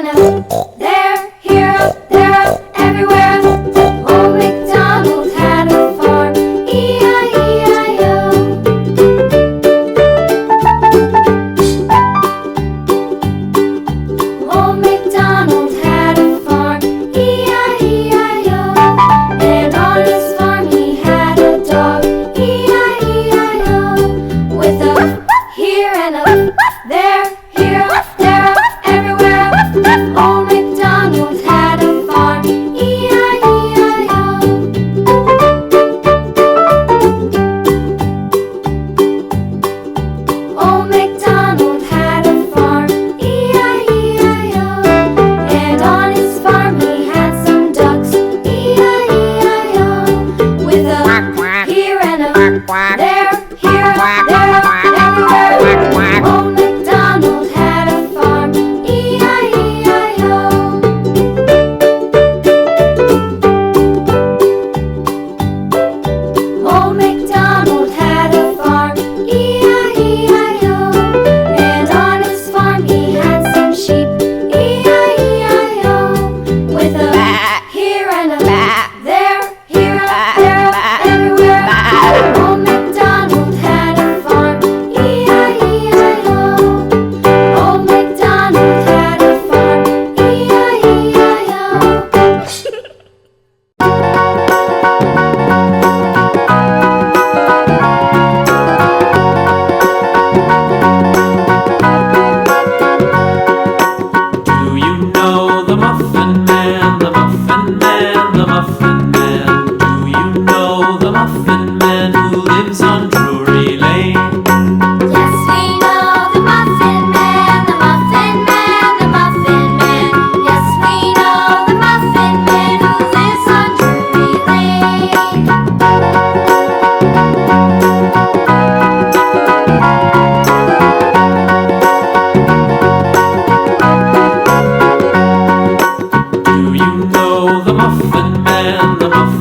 and a there, here, up, there, up, everywhere. Old MacDonald had a farm, E-I-E-I-O. Old MacDonald had a farm, E-I-E-I-O. And on his farm he had a dog, E-I-E-I-O. With a here and a there, here, there, everywhere. Old MacDonald had a farm, E-I-E-I-O. Old MacDonald had a farm, E-I-E-I-O. And on his farm he had some ducks, E-I-E-I-O. With a here and a there, here, there, everywhere. Old MacDonald had a farm, E-I-E-I-O. Old MacDonald had a farm, E-I-E-I-O. And on his farm he had some sheep, E-I-E-I-O. With a here and a there, here, there, everywhere. Old MacDonald had a farm, E-I-E-I-O. Old MacDonald had a farm, E-I-E-I-O. Do you know the Muffin Man, the Muffin Man, the Muffin Man? Do you know the Muffin Man who lives on Drury Lane? Yes, we know the Muffin Man, the Muffin Man, the Muffin Man. Yes, we know the Muffin Man who lives on Drury Lane. Do you know the Muffin Man, the Muffin